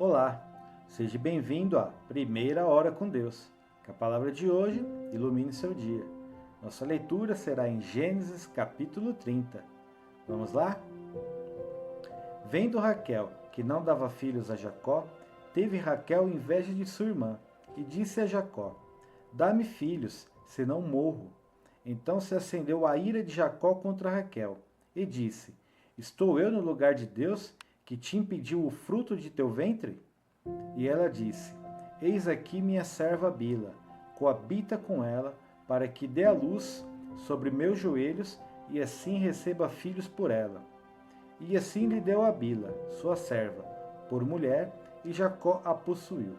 Olá, seja bem-vindo à Primeira Hora com Deus. Que a palavra de hoje ilumine seu dia. Nossa leitura será em Gênesis capítulo 30. Vamos lá? Vendo Raquel que não dava filhos a Jacó, teve Raquel inveja de sua irmã e disse a Jacó: Dá-me filhos, senão morro. Então se acendeu a ira de Jacó contra Raquel e disse: Estou eu no lugar de Deus, que te impediu o fruto de teu ventre? E ela disse: Eis aqui minha serva Bila, coabita com ela, para que dê a luz sobre meus joelhos e assim receba filhos por ela. E assim lhe deu a Bila, sua serva, por mulher, e Jacó a possuiu.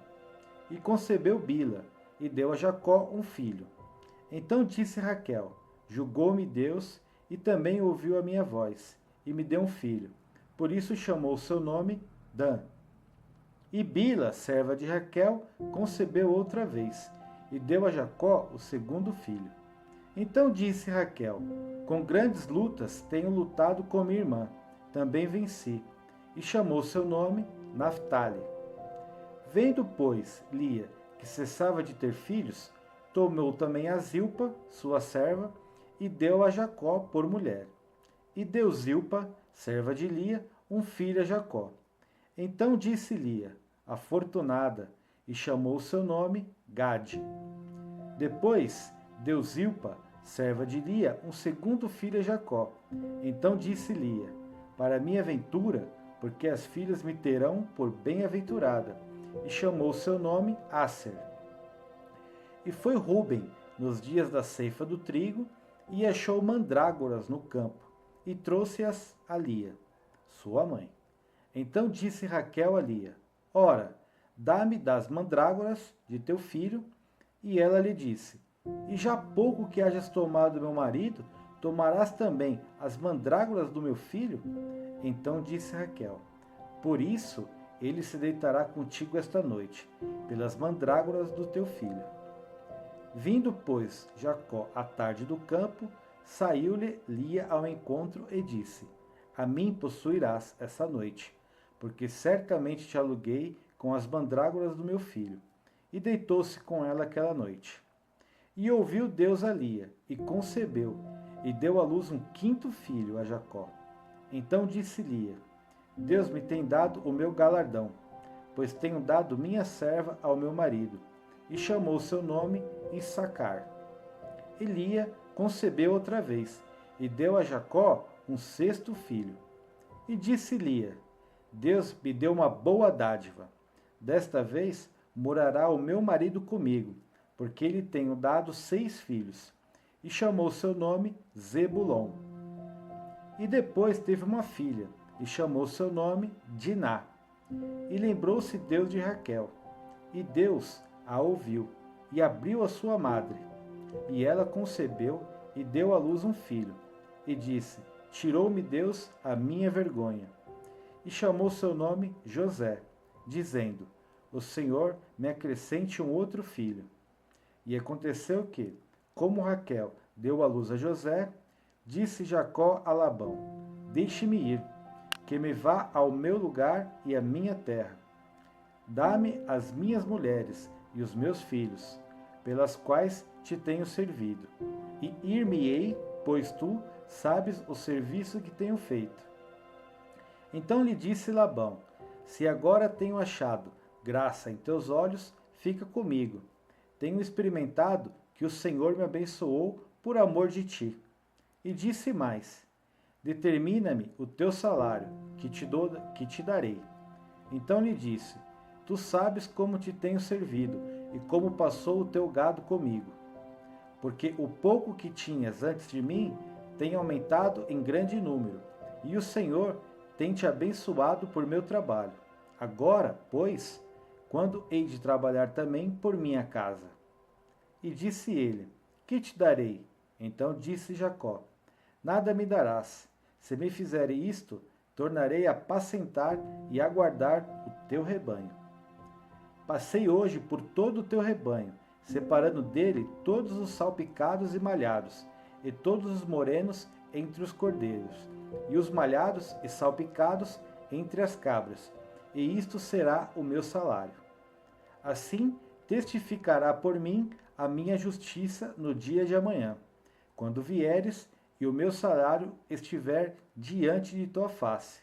E concebeu Bila, e deu a Jacó um filho. Então disse Raquel: Julgou-me Deus, e também ouviu a minha voz, e me deu um filho. Por isso chamou seu nome Dan. E Bila, serva de Raquel, concebeu outra vez, e deu a Jacó o segundo filho. Então disse Raquel: Com grandes lutas tenho lutado com minha irmã, também venci. E chamou seu nome Naphtali. Vendo, pois, Lia que cessava de ter filhos, tomou também a Zilpa, sua serva, e deu a Jacó por mulher. E deu Zilpa, serva de Lia, um filho a Jacó. Então disse Lia: Afortunada, e chamou seu nome Gade. Depois deu Zilpa, serva de Lia, um segundo filho a Jacó. Então disse Lia: Para minha ventura, porque as filhas me terão por bem-aventurada. E chamou seu nome Asser. E foi Ruben nos dias da ceifa do trigo, e achou mandrágoras no campo, e trouxe-as a Lia, sua mãe. Então disse Raquel a Lia: Ora, dá-me das mandrágoras de teu filho. E ela lhe disse: E já pouco que hajas tomado meu marido, tomarás também as mandrágoras do meu filho? Então disse Raquel: Por isso ele se deitará contigo esta noite, pelas mandrágoras do teu filho. Vindo, pois, Jacó à tarde do campo, saiu-lhe Lia ao encontro e disse: A mim possuirás essa noite, porque certamente te aluguei com as mandrágoras do meu filho. E deitou-se com ela aquela noite. E ouviu Deus a Lia, e concebeu, e deu à luz um quinto filho a Jacó. Então disse Lia: Deus me tem dado o meu galardão, pois tenho dado minha serva ao meu marido. E chamou seu nome Issacar. E Lia concebeu outra vez, e deu a Jacó um sexto filho. E disse Lia: Deus me deu uma boa dádiva. Desta vez morará o meu marido comigo, porque lhe tenho dado 6 filhos. E chamou seu nome Zebulon. E depois teve uma filha, e chamou seu nome Diná. E lembrou-se Deus de Raquel. E Deus a ouviu, e abriu a sua madre. E ela concebeu, e deu à luz um filho. E disse: Tirou-me Deus a minha vergonha. E chamou seu nome José, dizendo: O Senhor me acrescente um outro filho. E aconteceu que, como Raquel deu à luz a José, disse Jacó a Labão: Deixe-me ir, que me vá ao meu lugar e à minha terra. Dá-me as minhas mulheres e os meus filhos, pelas quais te tenho servido, e ir-me-ei, pois tu sabes o serviço que tenho feito. Então lhe disse Labão: Se agora tenho achado graça em teus olhos, fica comigo. Tenho experimentado que o Senhor me abençoou por amor de ti. E disse mais: Determina-me o teu salário, que te darei. Então lhe disse: Tu sabes como te tenho servido, e como passou o teu gado comigo. Porque o pouco que tinhas antes de mim tem aumentado em grande número, e o Senhor tem te abençoado por meu trabalho. Agora, pois, quando hei de trabalhar também por minha casa? E disse ele: Que te darei? Então disse Jacó: Nada me darás. Se me fizere isto, tornarei a apacentar e a guardar o teu rebanho. Passei hoje por todo o teu rebanho, separando dele todos os salpicados e malhados, e todos os morenos entre os cordeiros, e os malhados e salpicados entre as cabras, e isto será o meu salário. Assim testificará por mim a minha justiça no dia de amanhã, quando vieres e o meu salário estiver diante de tua face.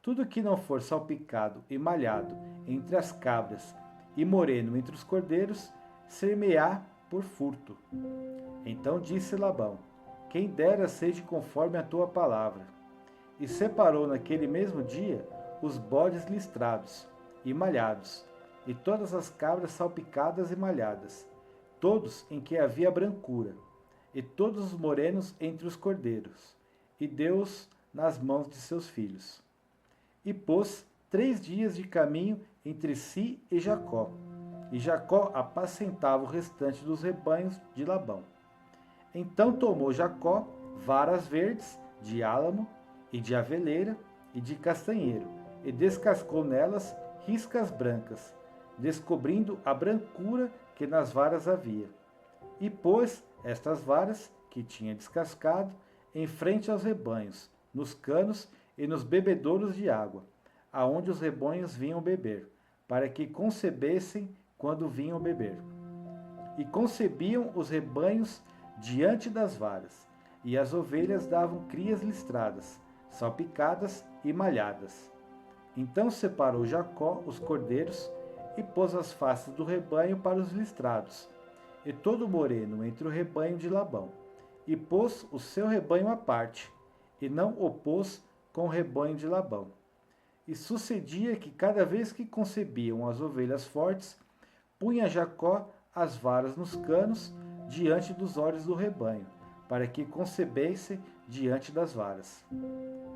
Tudo que não for salpicado e malhado entre as cabras e moreno entre os cordeiros, ser-me-á por furto. Então disse Labão: quem dera seja conforme a tua palavra. E separou naquele mesmo dia os bodes listrados e malhados, e todas as cabras salpicadas e malhadas, todos em que havia brancura, e todos os morenos entre os cordeiros, e deu-os nas mãos de seus filhos. E pôs 3 dias de caminho entre si e Jacó apacentava o restante dos rebanhos de Labão. Então tomou Jacó varas verdes de álamo e de aveleira e de castanheiro, e descascou nelas riscas brancas, descobrindo a brancura que nas varas havia. E pôs estas varas, que tinha descascado, em frente aos rebanhos, nos canos e nos bebedouros de água, aonde os rebanhos vinham beber, para que concebessem quando vinham beber. E concebiam os rebanhos diante das varas, e as ovelhas davam crias listradas, salpicadas e malhadas. Então separou Jacó os cordeiros e pôs as faces do rebanho para os listrados, e todo moreno entre o rebanho de Labão, e pôs o seu rebanho à parte, e não o pôs com o rebanho de Labão. E sucedia que cada vez que concebiam as ovelhas fortes, punha Jacó as varas nos canos diante dos olhos do rebanho, para que concebesse diante das varas.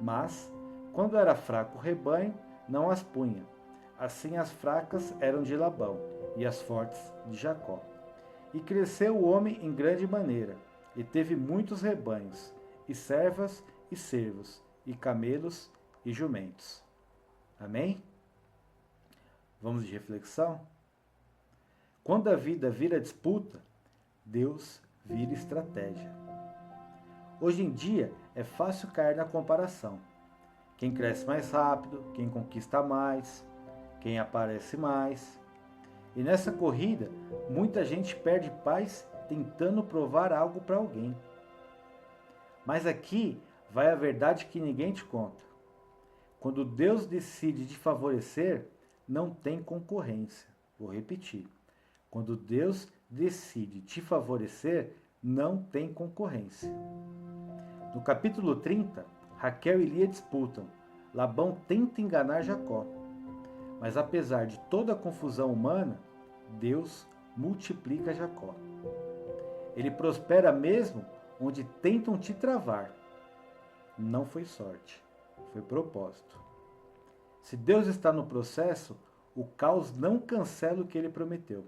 Mas, quando era fraco o rebanho, não as punha. Assim as fracas eram de Labão, e as fortes de Jacó. E cresceu o homem em grande maneira, e teve muitos rebanhos, e servas e servos, e camelos e jumentos. Amém? Vamos de reflexão? Quando a vida vira disputa, Deus vira estratégia. Hoje em dia é fácil cair na comparação. Quem cresce mais rápido, quem conquista mais, quem aparece mais. E nessa corrida, muita gente perde paz tentando provar algo para alguém. Mas aqui vai a verdade que ninguém te conta. Quando Deus decide te favorecer, não tem concorrência. Vou repetir. Quando Deus decide te favorecer, não tem concorrência. No capítulo 30, Raquel e Lia disputam. Labão tenta enganar Jacó. Mas apesar de toda a confusão humana, Deus multiplica Jacó. Ele prospera mesmo onde tentam te travar. Não foi sorte, foi propósito. Se Deus está no processo, o caos não cancela o que ele prometeu.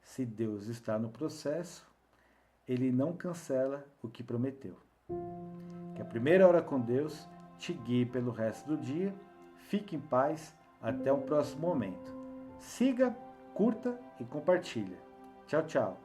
Se Deus está no processo, ele não cancela o que prometeu. Que a primeira hora com Deus te guie pelo resto do dia. Fique em paz. Até o próximo momento. Siga, curta e compartilha. Tchau, tchau.